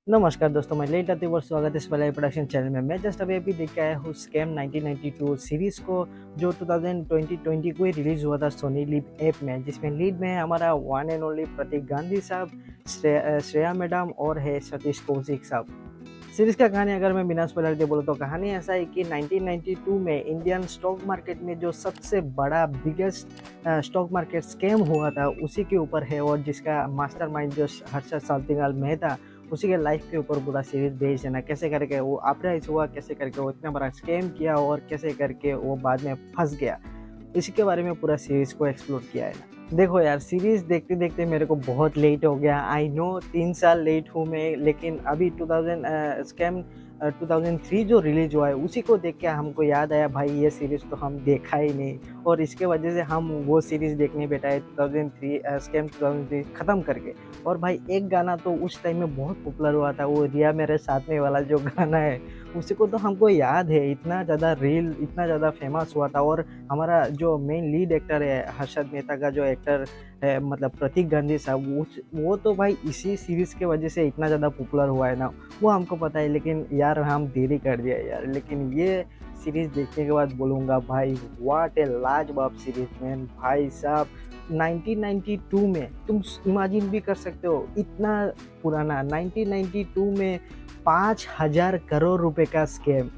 नमस्कार दोस्तों, मैं लेट आते वर्ष स्वागत है इस वाले प्रोडक्शन चैनल में। मैं जस्ट अभी देख के आया हूँ स्कैम 1992 सीरीज़ को, जो 2020 को ही रिलीज़ हुआ था सोनी लिव ऐप में, जिसमें लीड में है हमारा वन एंड ओनली प्रतीक गांधी साहब, श्रेया मैडम और है सतीश कौशिक साहब। सीरीज़ का कहानी अगर मैं बिना स्पॉइलर के बोलूँ तो कहानी ऐसा है कि 1992 में इंडियन स्टॉक मार्केट में जो सबसे बड़ा बिगेस्ट स्टॉक मार्केट स्कैम हुआ था उसी के ऊपर है, और जिसका मास्टरमाइंड जो हर्षद साल्तिलाल मेहता, उसी के लाइफ के ऊपर पूरा सीरीज बेस्ड है ना। कैसे करके वो अपराइज हुआ, कैसे करके वो इतना बड़ा स्कैम किया और कैसे करके वो बाद में फंस गया, इसी के बारे में पूरा सीरीज को एक्सप्लोर किया है ना। देखो यार, सीरीज देखते देखते मेरे को बहुत लेट हो गया। आई नो 3 साल लेट हूँ मैं, लेकिन अभी 2003 जो रिलीज हुआ है उसी को देख के हमको याद आया भाई ये सीरीज तो हम देखा ही नहीं, और इसके वजह से हम वो सीरीज देखने बैठा है 2003 स्कैम 2003 ख़त्म करके। और भाई एक गाना तो उस टाइम में बहुत पॉपुलर हुआ था, वो रिया मेरे साथ में वाला जो गाना है, उसी को तो हमको याद है, इतना ज़्यादा रील इतना ज़्यादा फेमस हुआ था। और हमारा जो मेन लीड एक्टर है हर्षद मेहता का जो एक्टर है, मतलब प्रतीक गांधी साहब, वो तो भाई इसी सीरीज़ के वजह से इतना ज़्यादा पॉपुलर हुआ है ना, वो हमको पता है। लेकिन यार हम देरी कर दिया यार, लेकिन ये सीरीज़ देखने के बाद बोलूँगा भाई व्हाट ए लाजवाब सीरीज़ मैन। भाई साहब 1992 में तुम इमेजिन भी कर सकते हो, इतना पुराना 1992 में 5,000 करोड़ रुपए का स्कैम,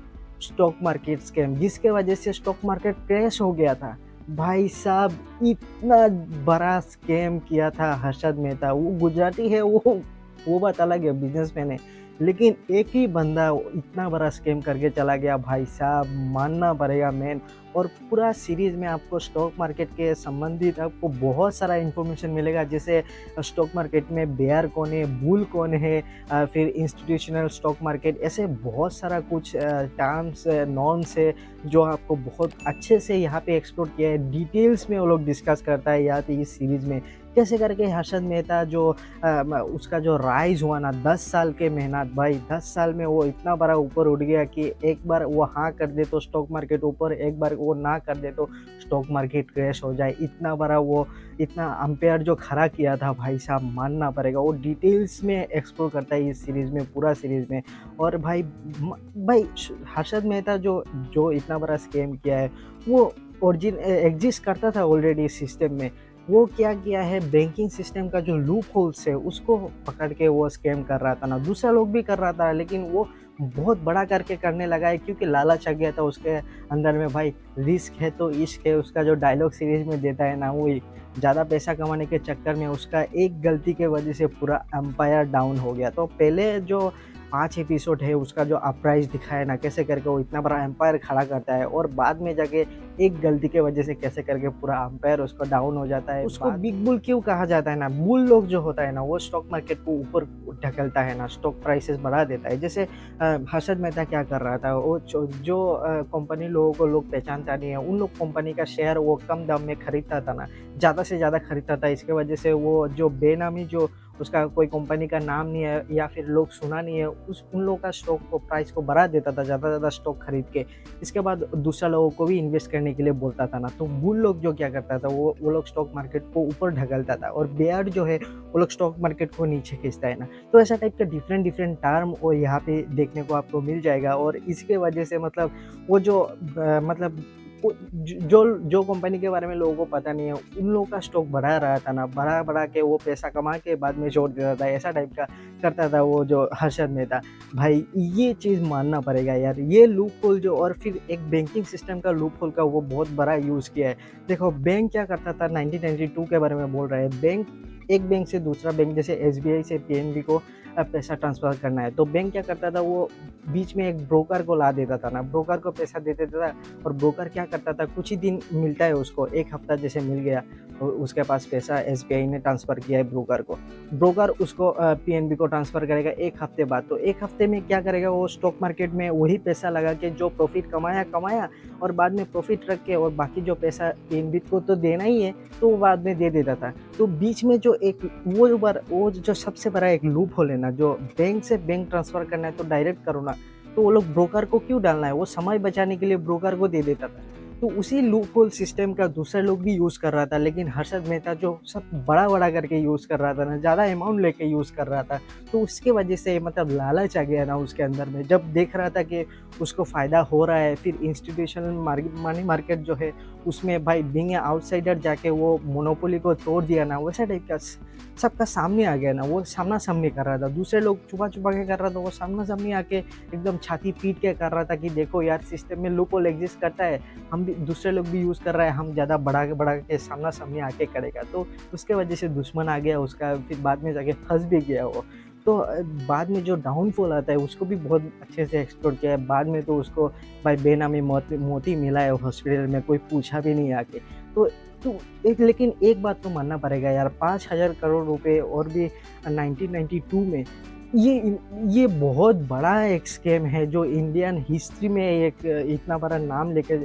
स्टॉक मार्केट स्कैम, जिसके वजह से स्टॉक मार्केट क्रैश हो गया था। भाई साहब इतना बड़ा स्कैम किया था हर्षद मेहता। वो गुजराती है, वो बात अलग है, बिजनेसमैन है, लेकिन एक ही बंदा इतना बड़ा स्कैम करके चला गया। भाई साहब मानना पड़ेगा मैन। और पूरा सीरीज में आपको स्टॉक मार्केट के संबंधित आपको बहुत सारा इन्फॉर्मेशन मिलेगा, जैसे स्टॉक मार्केट में बेयर कौन है, बुल कौन है, फिर इंस्टीट्यूशनल स्टॉक मार्केट, ऐसे बहुत सारा कुछ टर्म्स नॉर्म्स है जो आपको बहुत अच्छे से यहाँ पे एक्सप्लोर किया है। डिटेल्स में वो लोग डिस्कस करता है यहाँ पे इस सीरीज़ में, कैसे करके हर्षद मेहता जो उसका जो राइज हुआ ना 10 साल के मेहनत, भाई 10 साल में वो इतना बड़ा ऊपर उठ गया कि एक बार वो हाँ कर दे तो स्टॉक मार्केट ऊपर, एक बार वो ना कर दे तो स्टॉक मार्केट क्रैश हो जाए। इतना बड़ा वो इतना अंपायर जो खड़ा किया था, भाई साहब मानना पड़ेगा। वो डिटेल्स में एक्सप्लोर करता है इस सीरीज़ में, पूरा सीरीज़ में। और भाई हर्षद मेहता जो जो इतना बड़ा स्कैम किया है, वो ओरिजिन एग्जिस्ट करता था ऑलरेडी इस सिस्टम में। वो क्या किया है, बैंकिंग सिस्टम का जो लूप होल्स है उसको पकड़ के वो स्कैम कर रहा था ना। दूसरा लोग भी कर रहा था, लेकिन वो बहुत बड़ा करके करने लगा है क्योंकि लालच आ गया था उसके अंदर में। भाई रिस्क है तो इश्क है, उसका जो डायलॉग सीरीज में देता है ना, वो ज़्यादा पैसा कमाने के चक्कर में उसका एक गलती के वजह से पूरा एम्पायर डाउन हो गया। तो पहले जो 5 एपिसोड है उसका जो अपराइज दिखाया ना, कैसे करके वो इतना बड़ा एम्पायर खड़ा करता है, और बाद में जाके एक गलती के वजह से कैसे करके पूरा अंपायर उसका डाउन हो जाता है। उसको बिग बुल क्यों कहा जाता है ना, बुल लोग जो होता है ना वो स्टॉक मार्केट को ऊपर ढकेलता है ना, स्टॉक प्राइसेस बढ़ा देता है। जैसे हर्षद मेहता क्या कर रहा था, वो जो कंपनी लोगों को लोग पहचानता नहीं है, उन लोग कंपनी का शेयर वो कम दाम में खरीदता था ना, ज़्यादा से ज़्यादा खरीदता था। इसके वजह से वो जो बेनामी, जो उसका कोई कंपनी का नाम नहीं है या फिर लोग सुना नहीं है, उस उन लोगों का स्टॉक को प्राइस को बढ़ा देता था ज़्यादा से ज़्यादा स्टॉक खरीद के। इसके बाद दूसरा लोगों को भी इन्वेस्ट करने के लिए बोलता था ना। तो बुल लोग जो क्या करता था, वो लोग स्टॉक मार्केट को ऊपर ढकेलता था, और बेयर जो है वो लोग स्टॉक मार्केट को नीचे खींचता है ना। तो ऐसा टाइप का डिफरेंट डिफरेंट टर्म और यहाँ पे देखने को आपको मिल जाएगा। और इसके वजह से मतलब वो जो मतलब वो जो जो कंपनी के बारे में लोगों को पता नहीं है, उन लोगों का स्टॉक बढ़ा रहा था ना, बढ़ा के वो पैसा कमा के बाद में छोड़ देता था, ऐसा टाइप का करता था वो जो हर्षद मेहता। भाई ये चीज़ मानना पड़ेगा यार, ये लूप होल जो, और फिर एक बैंकिंग सिस्टम का लूप होल का वो बहुत बड़ा यूज़ किया है। देखो बैंक क्या करता था, 1992 के बारे में बोल रहा है, बैंक एक बैंक से दूसरा बैंक, जैसे एसबीआई से पीएनबी को पैसा ट्रांसफ़र करना है, तो बैंक क्या करता था, वो बीच में एक ब्रोकर को ला देता था ना, ब्रोकर को पैसा दे देता था। और ब्रोकर क्या करता था, कुछ ही दिन मिलता है उसको, 1 हफ्ता जैसे मिल गया, उसके पास पैसा एसबीआई ने ट्रांसफ़र किया है ब्रोकर को, ब्रोकर उसको पीएनबी को ट्रांसफ़र करेगा 1 हफ्ते बाद। तो 1 हफ्ते में क्या करेगा, वो स्टॉक मार्केट में वही पैसा लगा के जो प्रॉफ़िट कमाया, और बाद में प्रॉफ़िट रख के, और बाकी जो पैसा पीएनबी को तो देना ही है, तो वो बाद में दे देता था। तो बीच में जो एक वो जो सबसे बड़ा एक लूप होल है ना, जो बैंक से बैंक ट्रांसफ़र करना है तो डायरेक्ट करो ना, तो वो लोग ब्रोकर को क्यों डालना है, वो समय बचाने के लिए ब्रोकर को दे देता था। तो उसी लूपहोल सिस्टम का दूसरा लोग भी यूज़ कर रहा था, लेकिन हर्षद मेहता जो सब बड़ा-बड़ा करके यूज़ कर रहा था ना, ज़्यादा अमाउंट लेके यूज़ कर रहा था, तो उसकी वजह से मतलब लालच आ गया ना उसके अंदर में। जब देख रहा था कि उसको फ़ायदा हो रहा है, फिर इंस्टीट्यूशनल मनी मार्केट जो है, उसमें भाई बीइंग अ आउटसाइडर जाके वो मोनोपोली को तोड़ दिया ना, वैसा टाइप का सबका सामने आ गया ना, वो सामना-सामनी कर रहा था। दूसरे लोग छुपा-छुपा के कर रहा था, वो सामना-सामनी आके एकदम छाती पीट के कर रहा था कि देखो यार सिस्टम में लूपहोल एग्ज़िस्ट करता है, हम भी दूसरे लोग भी यूज़ कर रहे हैं, हम ज़्यादा बढ़ा के सामना-सामनी आके करेगा। तो उसके वजह से दुश्मन आ गया उसका, फिर बाद में जाके फँस भी गया वो। तो बाद में जो डाउनफॉल आता है उसको भी बहुत अच्छे से एक्सप्लोर किया है। बाद में तो उसको भाई बेनामी मोती मिला है हॉस्पिटल में, कोई पूछा भी नहीं आके। तो तो एक लेकिन एक बात तो मानना पड़ेगा यार, 5,000 करोड़ रुपए और भी 1992 में ये बहुत बड़ा एक स्कैम है जो इंडियन हिस्ट्री में एक इतना बड़ा नाम लेके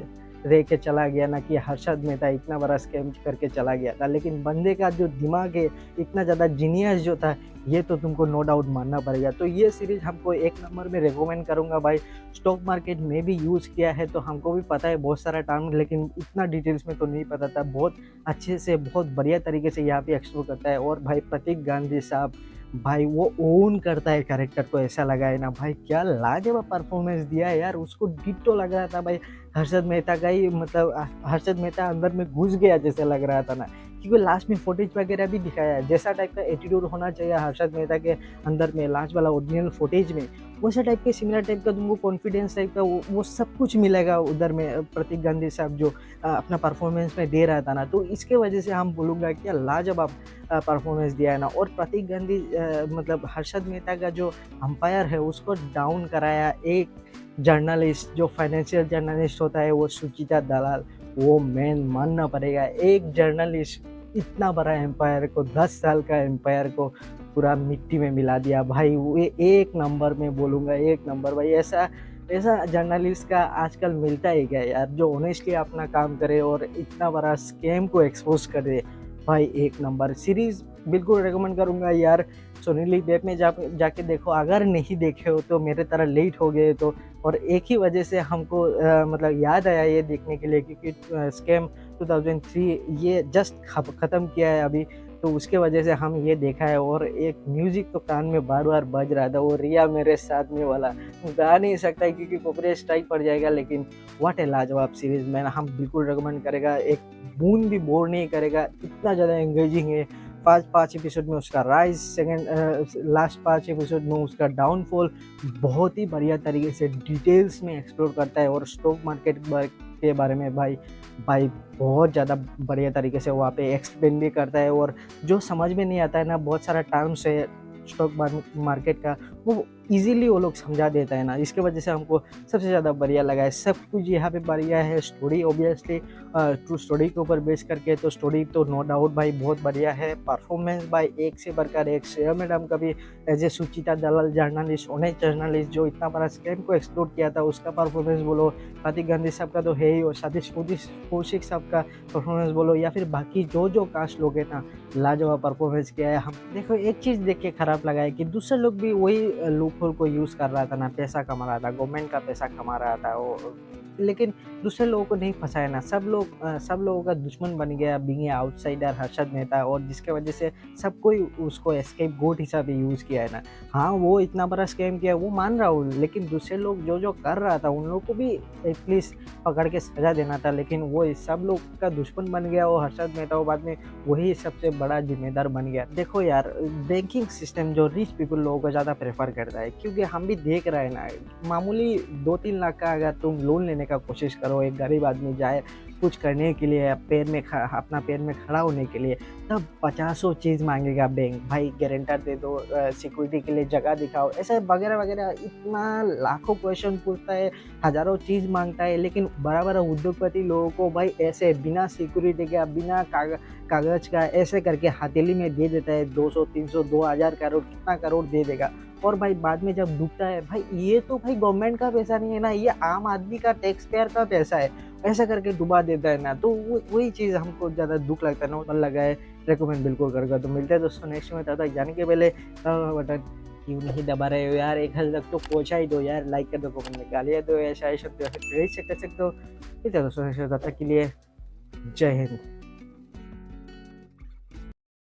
रह के चला गया ना, कि हर्षद मेहता इतना बड़ा स्कैम करके चला गया था। लेकिन बंदे का जो दिमाग है, इतना ज़्यादा जीनियस जो था, ये तो तुमको नो डाउट मानना पड़ेगा। तो ये सीरीज़ हमको 1 नंबर में रिकमेंड करूँगा भाई। स्टॉक मार्केट में भी यूज़ किया है, तो हमको भी पता है बहुत सारा टर्म, लेकिन इतना डिटेल्स में तो नहीं पता था। बहुत अच्छे से, बहुत बढ़िया तरीके से यहाँ पे एक्सप्लोर करता है। और भाई प्रतीक गांधी साहब, भाई वो ओन करता है कैरेक्टर को, ऐसा लगा है ना भाई, क्या लाजवाब परफॉर्मेंस दिया है यार। उसको डिट्टो लग रहा था भाई, हर्षद मेहता का ही, मतलब हर्षद मेहता अंदर में घुस गया जैसे लग रहा था ना, क्योंकि लास्ट में फुटेज वगैरह भी दिखाया है, जैसा टाइप का एटीट्यूड होना चाहिए हर्षद मेहता के अंदर में लास्ट वाला ओरिजिनल फुटेज में, वैसा टाइप के सिमिलर टाइप का तुमको कॉन्फिडेंस टाइप का वो सब कुछ मिलेगा उधर में। प्रतीक गांधी साहब जो अपना परफॉर्मेंस में दे रहा था ना, तो इसके वजह से हम बोलूँगा क्या लाजवाब परफॉर्मेंस दिया है ना। और प्रतीक गांधी मतलब हर्षद मेहता का जो अंपायर है उसको डाउन कराया एक जर्नलिस्ट, जो फाइनेंशियल जर्नलिस्ट होता है, वो सुचिता दलाल, वो मेन मानना पड़ेगा। एक जर्नलिस्ट इतना बड़ा एम्पायर को, 10 साल का एम्पायर को पूरा मिट्टी में मिला दिया भाई। वो एक नंबर में बोलूँगा, एक नंबर भाई। ऐसा ऐसा जर्नलिस्ट का आजकल मिलता ही क्या यार, जो ऑनेस्टली अपना काम करे और इतना बड़ा स्कैम को एक्सपोज कर दे भाई। एक नंबर सीरीज़ बिल्कुल रिकमेंड करूँगा यार। सोनी लिव ऐप में जाके देखो, अगर नहीं देखे हो तो मेरे तरह लेट हो गए तो। और एक ही वजह से हमको मतलब याद आया ये देखने के लिए, क्योंकि स्कैम 2003 ये जस्ट ख़त्म किया है अभी, तो उसके वजह से हम ये देखा है। और एक म्यूज़िक तो कान में बार-बार बज रहा था, वो रिया मेरे साथ में वाला, गा नहीं सकता है क्योंकि कॉपीराइट स्ट्राइक पड़ जाएगा, लेकिन व्हाट ए लाजवाब सीरीज़, मैं हम बिल्कुल रिकमेंड करेगा। एक बूंद भी बोर नहीं करेगा, इतना ज़्यादा एंगेजिंग है। 5 एपिसोड में उसका राइज़, लास्ट 5 एपिसोड में उसका डाउनफॉल, बहुत ही बढ़िया तरीके से डिटेल्स में एक्सप्लोर करता है। और स्टॉक मार्केट के बारे में भाई बहुत ज़्यादा बढ़िया तरीके से वहाँ पे एक्सप्लेन भी करता है। और जो समझ में नहीं आता है ना, बहुत सारा टर्म्स है स्टॉक मार्केट का, वो ईज़िली वो लोग समझा देता है ना, इसके वजह से हमको सबसे ज़्यादा बढ़िया लगा है। सब कुछ यहाँ पे बढ़िया है। स्टोरी ऑब्वियसली ट्रू स्टोरी के ऊपर बेस करके, तो स्टोरी तो नो डाउट भाई बहुत बढ़िया है। परफॉर्मेंस भाई एक से बढ़कर एक। श्रेया मैडम का भी as a Suchita Dalal journalist, honest journalist जो इतना बड़ा स्कैम को एक्सप्लोर किया था, उसका परफॉर्मेंस बोलो, प्रतीक गांधी साहब का तो है ही, और सतीश कौशिक साहब का परफॉर्मेंस बोलो, या फिर बाकी जो कास्ट लोग हैं ना, लाजवाब परफॉर्मेंस किया है। हम देखो एक चीज़ देख के खराब लगा है कि दूसरे लोग भी वही लूपहोल को यूज़ कर रहा था ना, पैसा कमा रहा था, गवर्नमेंट का पैसा कमा रहा था वो, लेकिन दूसरे लोगों को नहीं फंसाया ना। सब लोगों का दुश्मन बन गया बीइंग आउटसाइडर हर्षद मेहता, और जिसके वजह से सब कोई उसको एस्केप गोट हिसाब से यूज़ किया है ना। हाँ, वो इतना बड़ा स्कैम किया वो मान रहा हूँ, लेकिन दूसरे लोग जो कर रहा था उन लोगों को भी एटलीस्ट पकड़ के सजा देना था, लेकिन वो सब लोग का दुश्मन बन गया वो हर्षद मेहता, वो बाद में वही सबसे बड़ा जिम्मेदार बन गया। देखो यार, बैंकिंग सिस्टम जो रिच पीपल लोगों को ज़्यादा प्रेफर करता है, क्योंकि हम भी देख रहे हैं ना, मामूली 2-3 लाख का अगर तुम लोन लेने का कोशिश करो, एक गरीब आदमी जाए कुछ करने के लिए, अपना पैर में खड़ा होने के लिए, तब 50 चीज़ मांगेगा बैंक। भाई गारंटर दे दो, सिक्योरिटी के लिए जगह दिखाओ, ऐसा वगैरह वगैरह, इतना लाखों क्वेश्चन पूछता है, हज़ारों चीज़ मांगता है। लेकिन बड़ा उद्योगपति लोगों को भाई ऐसे बिना सिक्योरिटी का, बिना कागज़ का, ऐसे करके हथेली में दे देता है 200, 300, 2000 करोड़, कितना करोड़ दे देगा। और भाई बाद में जब डूबता है, भाई ये तो भाई गवर्नमेंट का पैसा नहीं है ना, ये आम आदमी का, टैक्स पेयर का पैसा है, ऐसा करके डुबा देता है ना। तो वही चीज़ हमको ज़्यादा दुख लगता है ना, मन लगा है, रिकमेंड बिल्कुल करेगा। तो मिलते हैं दोस्तों नेक्स्ट में, तब तक जाने के पहले बटन क्यों नहीं दबा रहे हो यार, 1000 तक तो पहुंचा ही दो यार, लाइक कर दो, कमेंट में गालियाँ दो, ऐसा ऐसा ऐसे कर सकते हो। ठीक है दोस्तों, तब तक के लिए जय हिंद।